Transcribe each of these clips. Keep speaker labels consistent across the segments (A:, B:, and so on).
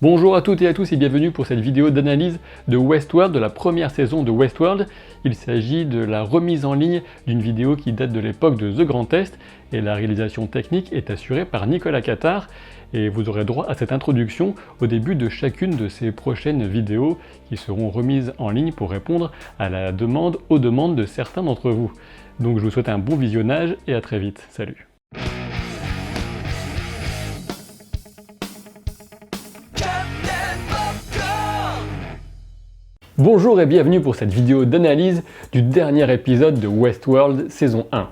A: Bonjour à toutes et à tous et bienvenue pour cette vidéo d'analyse de Westworld, de la première saison de Westworld. Il s'agit de la remise en ligne d'une vidéo qui date de l'époque de The Grand Est et la réalisation technique est assurée par Nicolas Cattard. Et vous aurez droit à cette introduction au début de chacune de ces prochaines vidéos qui seront remises en ligne pour répondre aux demandes de certains d'entre vous. Donc je vous souhaite un bon visionnage et à très vite. Salut. Bonjour et bienvenue pour cette vidéo d'analyse du dernier épisode de Westworld saison 1.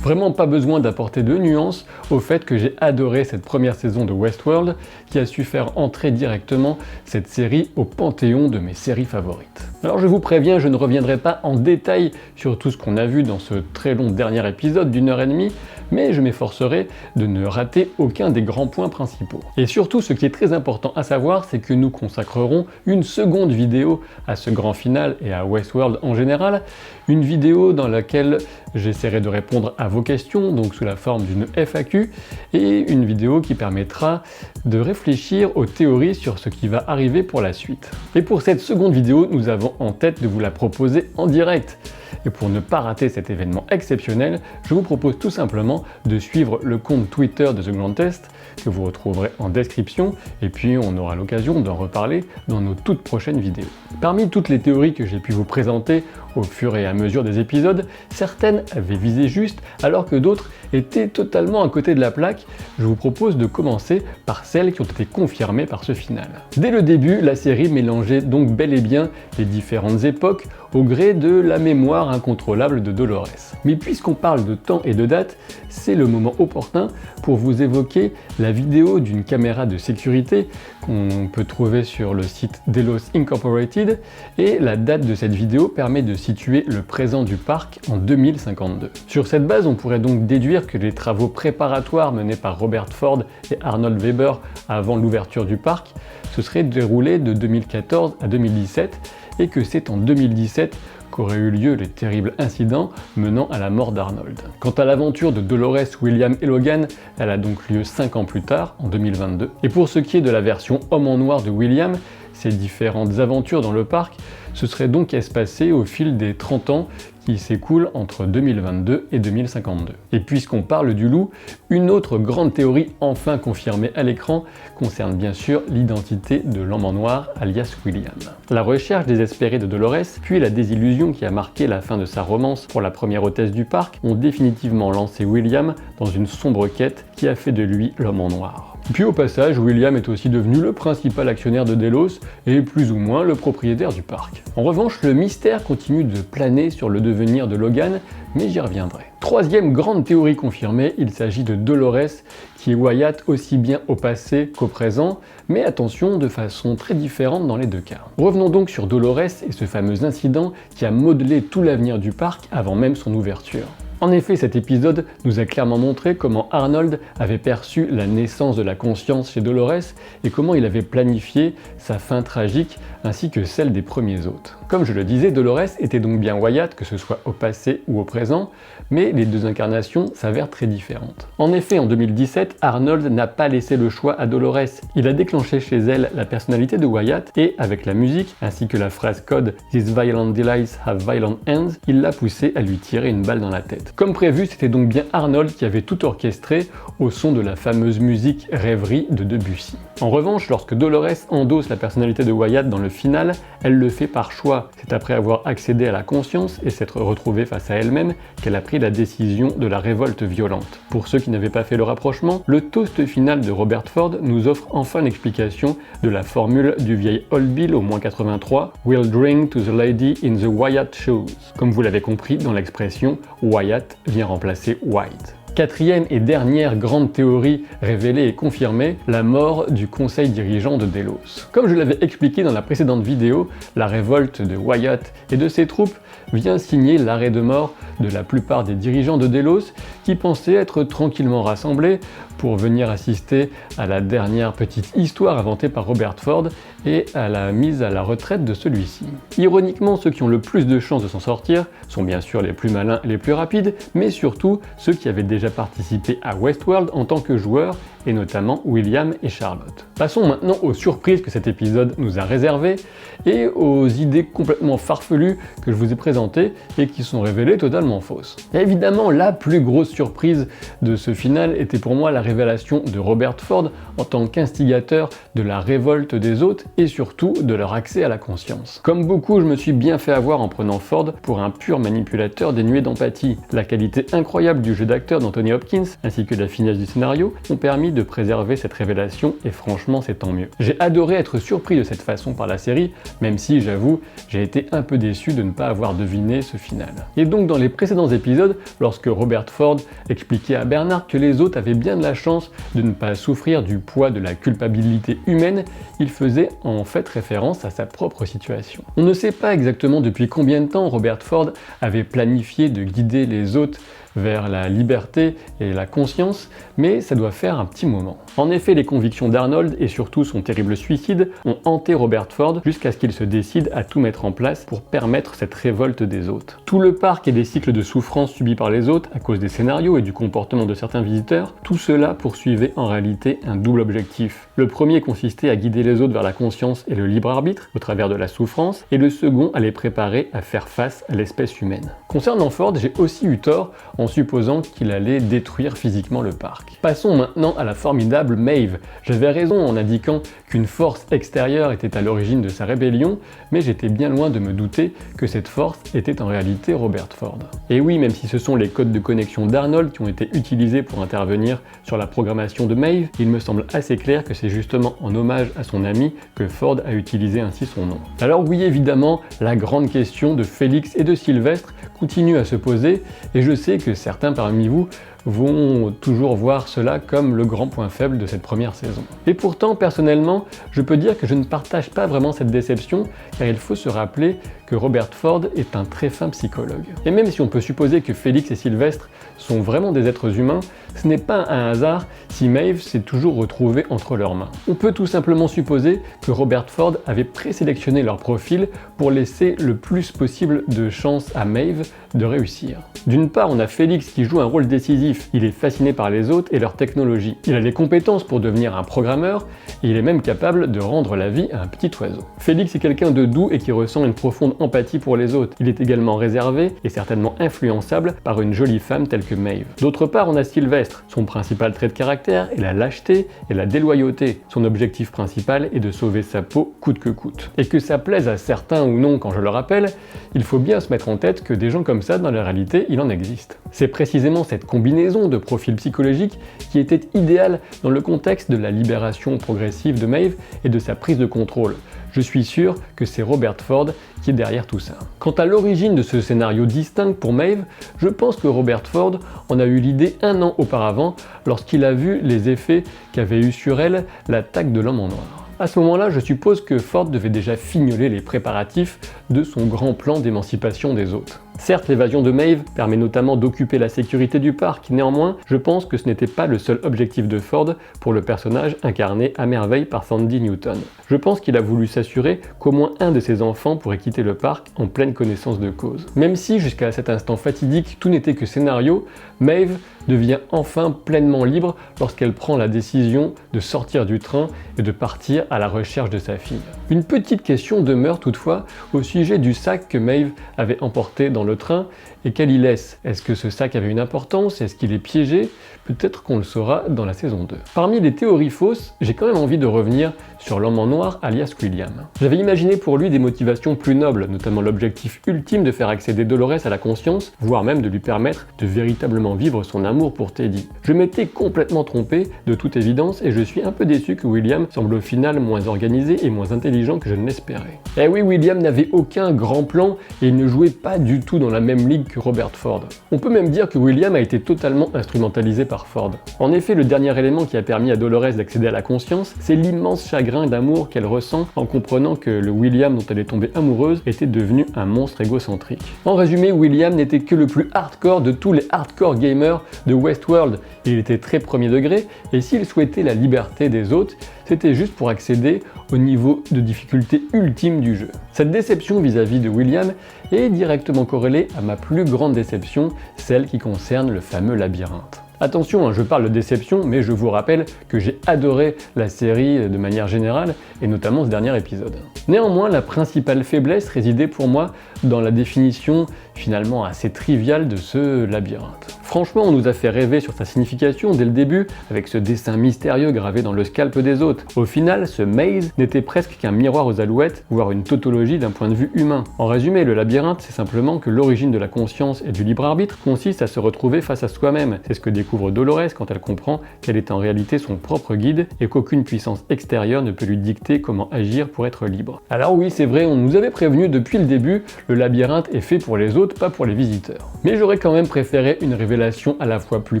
A: Vraiment pas besoin d'apporter de nuances au fait que j'ai adoré cette première saison de Westworld qui a su faire entrer directement cette série au panthéon de mes séries favorites. Alors je vous préviens, je ne reviendrai pas en détail sur tout ce qu'on a vu dans ce très long dernier épisode d'1h30, mais je m'efforcerai de ne rater aucun des grands points principaux. Et surtout, ce qui est très important à savoir, c'est que nous consacrerons une seconde vidéo à ce grand final et à Westworld en général, une vidéo dans laquelle j'essaierai de répondre à vos questions, donc sous la forme d'une FAQ, et une vidéo qui permettra de réfléchir aux théories sur ce qui va arriver pour la suite. Et pour cette seconde vidéo, nous avons en tête de vous la proposer en direct. Et pour ne pas rater cet événement exceptionnel, je vous propose tout simplement de suivre le compte Twitter de The Grand Est, que vous retrouverez en description, et puis on aura l'occasion d'en reparler dans nos toutes prochaines vidéos. Parmi toutes les théories que j'ai pu vous présenter au fur et à mesure des épisodes, certaines avaient visé juste, alors que d'autres étaient totalement à côté de la plaque. Je vous propose de commencer par celles qui ont été confirmées par ce final. Dès le début, la série mélangeait donc bel et bien les différentes époques au gré de la mémoire incontrôlable de Dolores. Mais puisqu'on parle de temps et de date, c'est le moment opportun pour vous évoquer la vidéo d'une caméra de sécurité qu'on peut trouver sur le site Delos Incorporated, et la date de cette vidéo permet de situer le présent du parc en 2052. Sur cette base, on pourrait donc déduire que les travaux préparatoires menés par Robert Ford et Arnold Weber avant l'ouverture du parc se seraient déroulés de 2014 à 2017 et que c'est en 2017 qu'auraient eu lieu les terribles incidents menant à la mort d'Arnold. Quant à l'aventure de Dolores, William et Logan, elle a donc lieu 5 ans plus tard, en 2022. Et pour ce qui est de la version homme en noir de William, ces différentes aventures dans le parc se seraient donc espacées au fil des 30 ans qui s'écoulent entre 2022 et 2052. Et puisqu'on parle du loup, une autre grande théorie enfin confirmée à l'écran concerne bien sûr l'identité de l'homme en noir, alias William. La recherche désespérée de Dolores, puis la désillusion qui a marqué la fin de sa romance pour la première hôtesse du parc, ont définitivement lancé William dans une sombre quête qui a fait de lui l'homme en noir. Puis au passage, William est aussi devenu le principal actionnaire de Delos et plus ou moins le propriétaire du parc. En revanche, le mystère continue de planer sur le devenir de Logan, mais j'y reviendrai. Troisième grande théorie confirmée, il s'agit de Dolores, qui est Wyatt aussi bien au passé qu'au présent, mais attention, de façon très différente dans les deux cas. Revenons donc sur Dolores et ce fameux incident qui a modelé tout l'avenir du parc avant même son ouverture. En effet, cet épisode nous a clairement montré comment Arnold avait perçu la naissance de la conscience chez Dolores et comment il avait planifié sa fin tragique ainsi que celle des premiers hôtes. Comme je le disais, Dolores était donc bien Wyatt, que ce soit au passé ou au présent, mais les deux incarnations s'avèrent très différentes. En effet, en 2017, Arnold n'a pas laissé le choix à Dolores. Il a déclenché chez elle la personnalité de Wyatt et, avec la musique, ainsi que la phrase code « These violent delights have violent ends », il l'a poussé à lui tirer une balle dans la tête. Comme prévu, c'était donc bien Arnold qui avait tout orchestré au son de la fameuse musique Rêverie de Debussy. En revanche, lorsque Dolores endosse la personnalité de Wyatt dans le final, elle le fait par choix. C'est après avoir accédé à la conscience et s'être retrouvée face à elle-même qu'elle a pris la décision de la révolte violente. Pour ceux qui n'avaient pas fait le rapprochement, le toast final de Robert Ford nous offre enfin l'explication de la formule du vieil Old Bill au -83 « We'll drink to the lady in the Wyatt shoes ». Comme vous l'avez compris dans l'expression, Wyatt vient remplacer White. Quatrième et dernière grande théorie révélée et confirmée, la mort du conseil dirigeant de Delos. Comme je l'avais expliqué dans la précédente vidéo, la révolte de Wyatt et de ses troupes vient signer l'arrêt de mort de la plupart des dirigeants de Delos qui pensaient être tranquillement rassemblés pour venir assister à la dernière petite histoire inventée par Robert Ford et à la mise à la retraite de celui-ci. Ironiquement, ceux qui ont le plus de chances de s'en sortir sont bien sûr les plus malins et les plus rapides, mais surtout ceux qui avaient déjà participé à Westworld en tant que joueurs, et notamment William et Charlotte. Passons maintenant aux surprises que cet épisode nous a réservées et aux idées complètement farfelues que je vous ai présentées et qui sont révélées totalement fausses. Et évidemment, la plus grosse surprise de ce final était pour moi la révélation de Robert Ford en tant qu'instigateur de la révolte des autres et surtout de leur accès à la conscience. Comme beaucoup, je me suis bien fait avoir en prenant Ford pour un pur manipulateur dénué d'empathie. La qualité incroyable du jeu d'acteur d'Anthony Hopkins ainsi que la finesse du scénario ont permis de préserver cette révélation et franchement c'est tant mieux. J'ai adoré être surpris de cette façon par la série, même si j'avoue, j'ai été un peu déçu de ne pas avoir deviné ce final. Et donc dans les précédents épisodes, lorsque Robert Ford expliquait à Bernard que les autres avaient bien de la chance de ne pas souffrir du poids de la culpabilité humaine, il faisait en fait référence à sa propre situation. On ne sait pas exactement depuis combien de temps Robert Ford avait planifié de guider les autres vers la liberté et la conscience, mais ça doit faire un petit moment. En effet, les convictions d'Arnold et surtout son terrible suicide ont hanté Robert Ford jusqu'à ce qu'il se décide à tout mettre en place pour permettre cette révolte des autres. Tout le parc et des cycles de souffrance subis par les autres à cause des scénarios et du comportement de certains visiteurs, tout cela poursuivait en réalité un double objectif. Le premier consistait à guider les autres vers la conscience et le libre arbitre au travers de la souffrance, et le second à les préparer à faire face à l'espèce humaine. Concernant Ford, j'ai aussi eu tort en supposant qu'il allait détruire physiquement le parc. Passons maintenant à la formidable Maeve. J'avais raison en indiquant qu'une force extérieure était à l'origine de sa rébellion, mais j'étais bien loin de me douter que cette force était en réalité Robert Ford. Et oui, même si ce sont les codes de connexion d'Arnold qui ont été utilisés pour intervenir sur la programmation de Maeve, il me semble assez clair que c'est justement en hommage à son ami que Ford a utilisé ainsi son nom. Alors oui, évidemment, la grande question de Félix et de Sylvestre continue à se poser, et je sais que certains parmi vous vont toujours voir cela comme le grand point faible de cette première saison. Et pourtant, personnellement, je peux dire que je ne partage pas vraiment cette déception, car il faut se rappeler que Robert Ford est un très fin psychologue. Et même si on peut supposer que Félix et Sylvestre sont vraiment des êtres humains, ce n'est pas un hasard si Maeve s'est toujours retrouvée entre leurs mains. On peut tout simplement supposer que Robert Ford avait présélectionné leur profil pour laisser le plus possible de chance à Maeve de réussir. D'une part, on a Félix qui joue un rôle décisif, il est fasciné par les autres et leur technologie. Il a les compétences pour devenir un programmeur, et il est même capable de rendre la vie à un petit oiseau. Félix est quelqu'un de doux et qui ressent une profonde empathie pour les autres. Il est également réservé et certainement influençable par une jolie femme telle que Maeve. D'autre part, on a Sylvestre. Son principal trait de caractère est la lâcheté et la déloyauté. Son objectif principal est de sauver sa peau coûte que coûte. Et que ça plaise à certains ou non quand je le rappelle, il faut bien se mettre en tête que des gens comme ça, dans la réalité, il en existe. C'est précisément cette combinaison de profils psychologiques qui était idéale dans le contexte de la libération progressive de Maeve et de sa prise de contrôle. Je suis sûr que c'est Robert Ford qui est derrière tout ça. Quant à l'origine de ce scénario distinct pour Maeve, je pense que Robert Ford en a eu l'idée 1 an auparavant lorsqu'il a vu les effets qu'avait eu sur elle l'attaque de l'homme en noir. À ce moment-là, je suppose que Ford devait déjà fignoler les préparatifs de son grand plan d'émancipation des autres. Certes, l'évasion de Maeve permet notamment d'occuper la sécurité du parc, néanmoins, je pense que ce n'était pas le seul objectif de Ford pour le personnage incarné à merveille par Thandie Newton. Je pense qu'il a voulu s'assurer qu'au moins un de ses enfants pourrait quitter le parc en pleine connaissance de cause. Même si, jusqu'à cet instant fatidique, tout n'était que scénario, Maeve devient enfin pleinement libre lorsqu'elle prend la décision de sortir du train et de partir à la recherche de sa fille. Une petite question demeure toutefois au sujet du sac que Maeve avait emporté dans le train et qu'elle y laisse. Est-ce que ce sac avait une importance? Est-ce qu'il est piégé? Peut-être qu'on le saura dans la saison 2. Parmi les théories fausses, j'ai quand même envie de revenir sur l'homme en noir alias William. J'avais imaginé pour lui des motivations plus nobles, notamment l'objectif ultime de faire accéder Dolores à la conscience, voire même de lui permettre de véritablement vivre son amour pour Teddy. Je m'étais complètement trompé, de toute évidence, et je suis un peu déçu que William semble au final moins organisé et moins intelligent que je ne l'espérais. Eh oui, William n'avait aucun grand plan et il ne jouait pas du tout dans la même ligue que Robert Ford. On peut même dire que William a été totalement instrumentalisé par Ford. En effet, le dernier élément qui a permis à Dolores d'accéder à la conscience, c'est l'immense chagrin d'amour qu'elle ressent en comprenant que le William dont elle est tombée amoureuse était devenu un monstre égocentrique. En résumé, William n'était que le plus hardcore de tous les hardcore gamers de Westworld. Il était très premier degré, et s'il souhaitait la liberté des autres, c'était juste pour accéder au niveau de difficulté ultime du jeu. Cette déception vis-à-vis de William est directement corrélée à ma plus grande déception, celle qui concerne le fameux labyrinthe. Attention, je parle de déception, mais je vous rappelle que j'ai adoré la série de manière générale, et notamment ce dernier épisode. Néanmoins, la principale faiblesse résidait pour moi dans la définition finalement assez triviale de ce labyrinthe. Franchement, on nous a fait rêver sur sa signification dès le début, avec ce dessin mystérieux gravé dans le scalp des hôtes. Au final, ce maze n'était presque qu'un miroir aux alouettes, voire une tautologie d'un point de vue humain. En résumé, le labyrinthe, c'est simplement que l'origine de la conscience et du libre arbitre consiste à se retrouver face à soi-même. C'est ce que découvre Dolores quand elle comprend qu'elle est en réalité son propre guide et qu'aucune puissance extérieure ne peut lui dicter comment agir pour être libre. Alors oui, c'est vrai, on nous avait prévenu depuis le début, le labyrinthe est fait pour les autres, pas pour les visiteurs. Mais j'aurais quand même préféré une révélation à la fois plus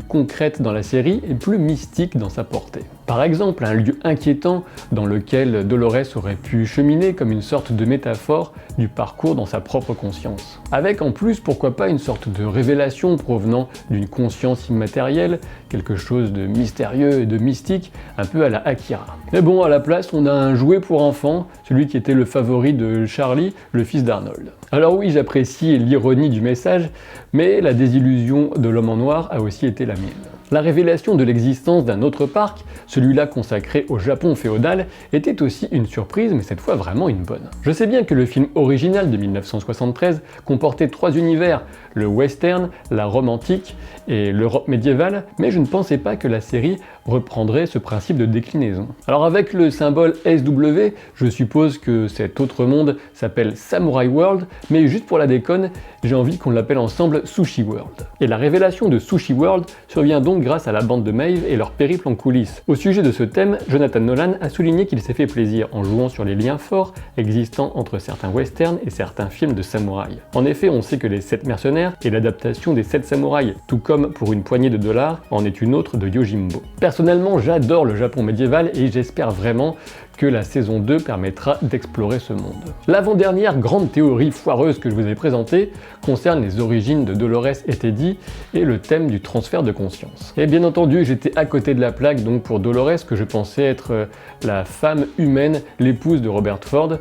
A: concrète dans la série et plus mystique dans sa portée. Par exemple, un lieu inquiétant dans lequel Dolores aurait pu cheminer comme une sorte de métaphore du parcours dans sa propre conscience. Avec en plus, pourquoi pas, une sorte de révélation provenant d'une conscience immatérielle, quelque chose de mystérieux et de mystique, un peu à la Akira. Mais bon, à la place, on a un jouet pour enfants, celui qui était le favori de Charlie, le fils d'Arnold. Alors oui, j'apprécie l'ironie du message, mais la désillusion de l'homme en noir a aussi été la mienne. La révélation de l'existence d'un autre parc, celui-là consacré au Japon féodal, était aussi une surprise, mais cette fois vraiment une bonne. Je sais bien que le film original de 1973 comportait 3 univers, le western, la Rome antique et l'Europe médiévale, mais je ne pensais pas que la série reprendrait ce principe de déclinaison. Alors avec le symbole SW, je suppose que cet autre monde s'appelle Samurai World, mais juste pour la déconne, j'ai envie qu'on l'appelle ensemble Sushi World. Et la révélation de Sushi World survient donc grâce à la bande de Maeve et leur périple en coulisses. Au sujet de ce thème, Jonathan Nolan a souligné qu'il s'est fait plaisir en jouant sur les liens forts existants entre certains westerns et certains films de samouraï. En effet, on sait que les 7 mercenaires est l'adaptation des 7 samouraïs, tout comme pour une poignée de dollars en est une autre de Yojimbo. Personnellement, j'adore le Japon médiéval et j'espère vraiment que la saison 2 permettra d'explorer ce monde. L'avant-dernière grande théorie foireuse que je vous ai présentée concerne les origines de Dolores et Teddy et le thème du transfert de conscience. Et bien entendu, j'étais à côté de la plaque donc pour Dolores, que je pensais être la femme humaine, l'épouse de Robert Ford.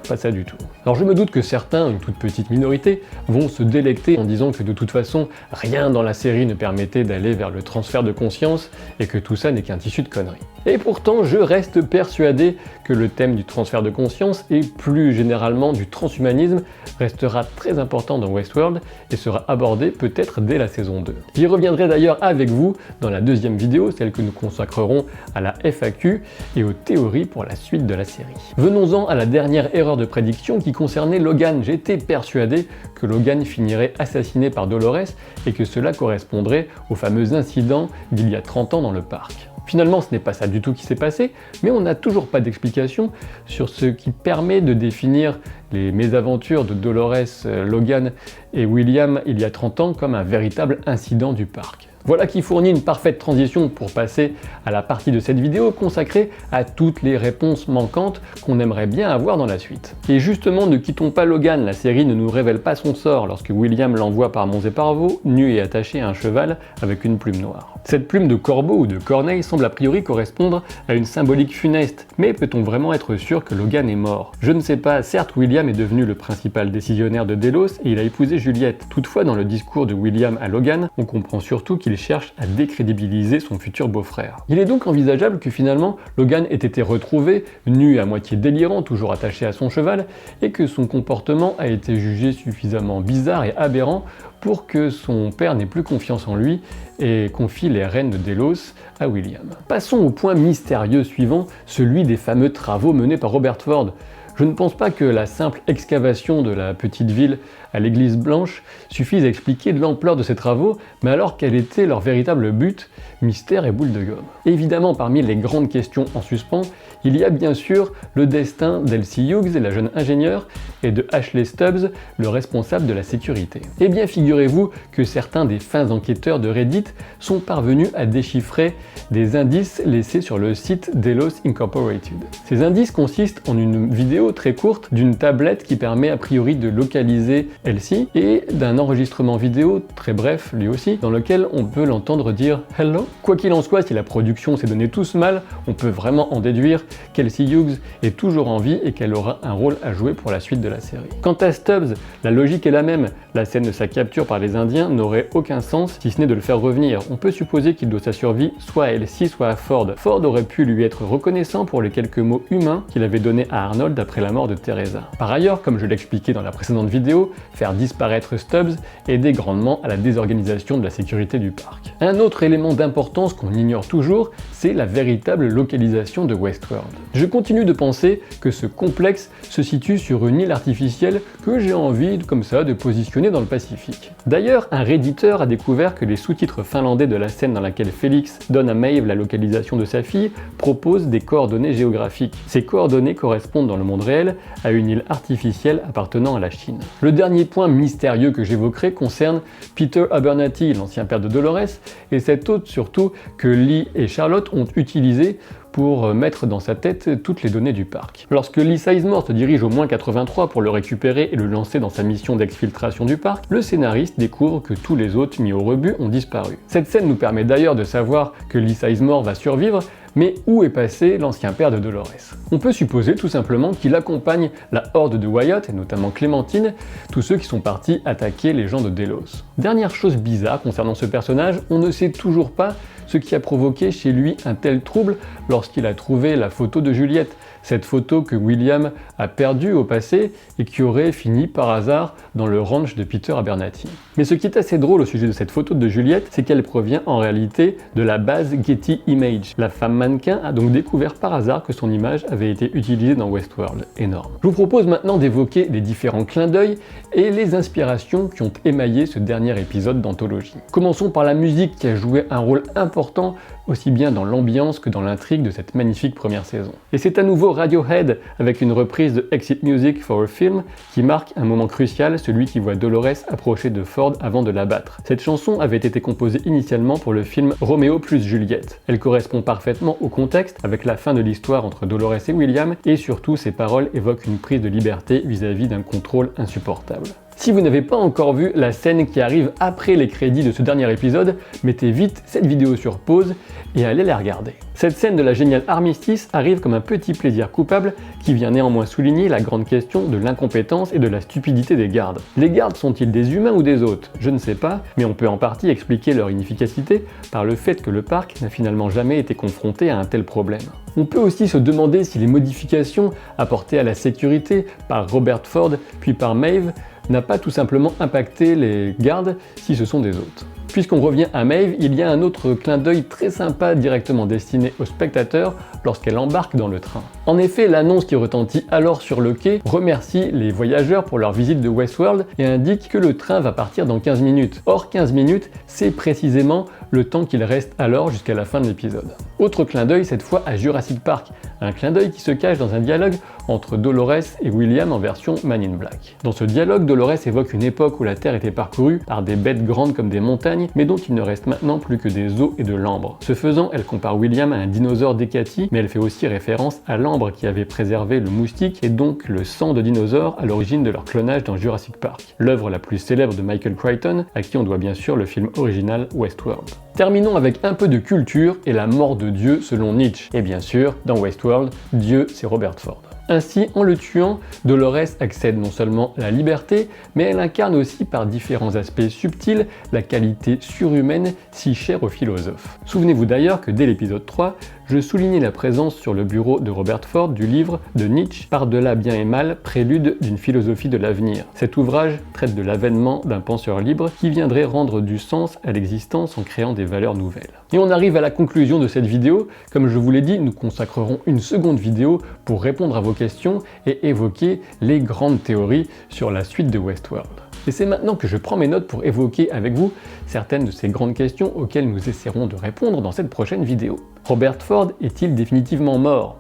A: Pas ça du tout. Alors je me doute que certains, une toute petite minorité, vont se délecter en disant que de toute façon, rien dans la série ne permettait d'aller vers le transfert de conscience et que tout ça n'est qu'un tissu de conneries. Et pourtant, je reste persuadé que le thème du transfert de conscience et plus généralement du transhumanisme restera très important dans Westworld et sera abordé peut-être dès la saison 2. J'y reviendrai d'ailleurs avec vous dans la deuxième vidéo, celle que nous consacrerons à la FAQ et aux théories pour la suite de la série. Venons-en à la dernière erreur de prédiction qui concernait Logan. J'étais persuadé que Logan finirait assassiné par Dolores et que cela correspondrait au fameux incident d'il y a 30 ans dans le parc. Finalement, ce n'est pas ça du tout qui s'est passé, mais on n'a toujours pas d'explication sur ce qui permet de définir les mésaventures de Dolores, Logan et William il y a 30 ans comme un véritable incident du parc. Voilà qui fournit une parfaite transition pour passer à la partie de cette vidéo consacrée à toutes les réponses manquantes qu'on aimerait bien avoir dans la suite. Et justement, ne quittons pas Logan, la série ne nous révèle pas son sort lorsque William l'envoie par Monts et Parvaux, nu et attaché à un cheval avec une plume noire. Cette plume de corbeau ou de corneille semble a priori correspondre à une symbolique funeste, mais peut-on vraiment être sûr que Logan est mort? Je ne sais pas, certes William est devenu le principal décisionnaire de Delos et il a épousé Juliette. Toutefois, dans le discours de William à Logan, on comprend surtout qu'il cherche à décrédibiliser son futur beau-frère. Il est donc envisageable que finalement Logan ait été retrouvé, nu et à moitié délirant, toujours attaché à son cheval, et que son comportement a été jugé suffisamment bizarre et aberrant pour que son père n'ait plus confiance en lui et confie les rênes de Delos à William. Passons au point mystérieux suivant, celui des fameux travaux menés par Robert Ford. Je ne pense pas que la simple excavation de la petite ville à l'église blanche suffise à expliquer l'ampleur de ces travaux, mais alors quel était leur véritable but? Mystère et boule de gomme. Évidemment, parmi les grandes questions en suspens, il y a bien sûr le destin d'Elsie Hughes, la jeune ingénieure, et de Ashley Stubbs, le responsable de la sécurité. Eh bien, figurez-vous que certains des fins enquêteurs de Reddit sont parvenus à déchiffrer des indices laissés sur le site Delos Incorporated. Ces indices consistent en une vidéo très courte d'une tablette qui permet a priori de localiser Elsie et d'un enregistrement vidéo très bref lui aussi, dans lequel on peut l'entendre dire « Hello ». Quoi qu'il en soit, si la production s'est donné tous mal, on peut vraiment en déduire qu'Elsie Hughes est toujours en vie et qu'elle aura un rôle à jouer pour la suite de la série. Quant à Stubbs, la logique est la même. La scène de sa capture par les Indiens n'aurait aucun sens si ce n'est de le faire revenir. On peut supposer qu'il doit sa survie soit à Elsie, soit à Ford. Ford aurait pu lui être reconnaissant pour les quelques mots humains qu'il avait donnés à Arnold après la mort de Teresa. Par ailleurs, comme je l'expliquais dans la précédente vidéo, faire disparaître Stubbs aidait grandement à la désorganisation de la sécurité du parc. Un autre élément d'importance qu'on ignore toujours, c'est la véritable localisation de Westworld. Je continue de penser que ce complexe se situe sur une île artificielle que j'ai envie, comme ça, de positionner dans le Pacifique. D'ailleurs, un redditeur a découvert que les sous-titres finlandais de la scène dans laquelle Félix donne à Maeve la localisation de sa fille proposent des coordonnées géographiques. Ces coordonnées correspondent dans le monde réel à une île artificielle appartenant à la Chine. Le dernier point mystérieux que j'évoquerai concerne Peter Abernathy, l'ancien père de Dolores, et cet hôte surtout que Lee et Charlotte ont utilisé pour mettre dans sa tête toutes les données du parc. Lorsque Lee Sizemore se dirige au moins 83 pour le récupérer et le lancer dans sa mission d'exfiltration du parc, le scénariste découvre que tous les autres mis au rebut ont disparu. Cette scène nous permet d'ailleurs de savoir que Lee Sizemore va survivre, mais où est passé l'ancien père de Dolores? On peut supposer tout simplement qu'il accompagne la horde de Wyatt, et notamment Clémentine, tous ceux qui sont partis attaquer les gens de Delos. Dernière chose bizarre concernant ce personnage, on ne sait toujours pas ce qui a provoqué chez lui un tel trouble lorsqu'il a trouvé la photo de Juliette, cette photo que William a perdue au passé et qui aurait fini par hasard dans le ranch de Peter Abernathy. Mais ce qui est assez drôle au sujet de cette photo de Juliette, c'est qu'elle provient en réalité de la base Getty Images. La femme mannequin a donc découvert par hasard que son image avait été utilisée dans Westworld. Énorme. Je vous propose maintenant d'évoquer les différents clins d'œil et les inspirations qui ont émaillé ce dernier épisode d'anthologie. Commençons par la musique qui a joué un rôle important aussi bien dans l'ambiance que dans l'intrigue de cette magnifique première saison. Et c'est à nouveau Radiohead avec une reprise de Exit Music for a Film qui marque un moment crucial, celui qui voit Dolores approcher de Ford avant de l'abattre. Cette chanson avait été composée initialement pour le film Roméo plus Juliette. Elle correspond parfaitement au contexte avec la fin de l'histoire entre Dolores et William et surtout ses paroles évoquent une prise de liberté vis-à-vis d'un contrôle insupportable. Si vous n'avez pas encore vu la scène qui arrive après les crédits de ce dernier épisode, mettez vite cette vidéo sur pause et allez la regarder. Cette scène de la géniale armistice arrive comme un petit plaisir coupable qui vient néanmoins souligner la grande question de l'incompétence et de la stupidité des gardes. Les gardes sont-ils des humains ou des hôtes? Je ne sais pas, mais on peut en partie expliquer leur inefficacité par le fait que le parc n'a finalement jamais été confronté à un tel problème. On peut aussi se demander si les modifications apportées à la sécurité par Robert Ford puis par Maeve n'a pas tout simplement impacté les gardes si ce sont des hôtes. Puisqu'on revient à Maeve, il y a un autre clin d'œil très sympa directement destiné aux spectateurs lorsqu'elle embarque dans le train. En effet, l'annonce qui retentit alors sur le quai remercie les voyageurs pour leur visite de Westworld et indique que le train va partir dans 15 minutes. Or, 15 minutes, c'est précisément le temps qu'il reste alors jusqu'à la fin de l'épisode. Autre clin d'œil cette fois à Jurassic Park, un clin d'œil qui se cache dans un dialogue entre Dolores et William en version Man in Black. Dans ce dialogue, Dolores évoque une époque où la Terre était parcourue par des bêtes grandes comme des montagnes, mais dont il ne reste maintenant plus que des os et de l'ambre. Ce faisant, elle compare William à un dinosaure d'Hécatie, mais elle fait aussi référence à l'ambre qui avait préservé le moustique et donc le sang de dinosaure à l'origine de leur clonage dans Jurassic Park, l'œuvre la plus célèbre de Michael Crichton, à qui on doit bien sûr le film original Westworld. Terminons avec un peu de culture et la mort de Dieu selon Nietzsche. Et bien sûr, dans Westworld, Dieu c'est Robert Ford. Ainsi, en le tuant, Dolores accède non seulement à la liberté, mais elle incarne aussi par différents aspects subtils la qualité surhumaine si chère aux philosophes. Souvenez-vous d'ailleurs que dès l'épisode 3, je soulignais la présence sur le bureau de Robert Ford du livre de Nietzsche, Par-delà bien et mal, prélude d'une philosophie de l'avenir. Cet ouvrage traite de l'avènement d'un penseur libre qui viendrait rendre du sens à l'existence en créant des valeurs nouvelles. Et on arrive à la conclusion de cette vidéo. Comme je vous l'ai dit, nous consacrerons une seconde vidéo pour répondre à vos questions et évoquer les grandes théories sur la suite de Westworld. Et c'est maintenant que je prends mes notes pour évoquer avec vous certaines de ces grandes questions auxquelles nous essaierons de répondre dans cette prochaine vidéo. Robert Ford est-il définitivement mort?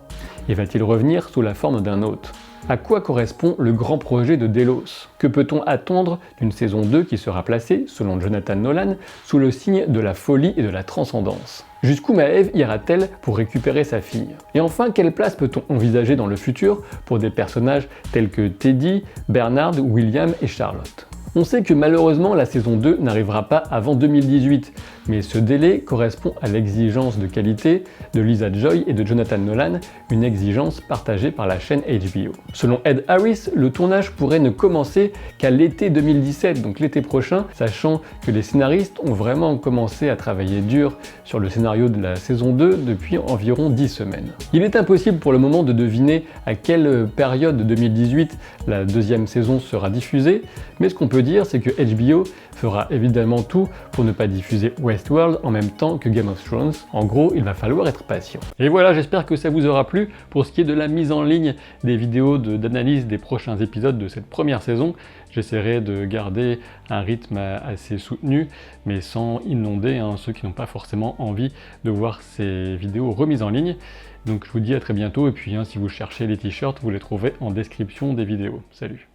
A: Et va-t-il revenir sous la forme d'un hôte? À quoi correspond le grand projet de Delos? Que peut-on attendre d'une saison 2 qui sera placée, selon Jonathan Nolan, sous le signe de la folie et de la transcendance? Jusqu'où Maeve ira-t-elle pour récupérer sa fille? Et enfin, quelle place peut-on envisager dans le futur pour des personnages tels que Teddy, Bernard, William et Charlotte? On sait que malheureusement la saison 2 n'arrivera pas avant 2018, mais ce délai correspond à l'exigence de qualité de Lisa Joy et de Jonathan Nolan, une exigence partagée par la chaîne HBO. Selon Ed Harris, le tournage pourrait ne commencer qu'à l'été 2017, donc l'été prochain, sachant que les scénaristes ont vraiment commencé à travailler dur sur le scénario de la saison 2 depuis environ 10 semaines. Il est impossible pour le moment de deviner à quelle période de 2018 la deuxième saison sera diffusée, mais ce qu'on peut dire, c'est que HBO fera évidemment tout pour ne pas diffuser Westworld en même temps que Game of Thrones. En gros, il va falloir être patient. Et voilà, j'espère que ça vous aura plu. Pour ce qui est de la mise en ligne des vidéos d'analyse des prochains épisodes de cette première saison, j'essaierai de garder un rythme assez soutenu, mais sans inonder ceux qui n'ont pas forcément envie de voir ces vidéos remises en ligne. Donc je vous dis à très bientôt, et puis si vous cherchez les t-shirts, vous les trouverez en description des vidéos. Salut!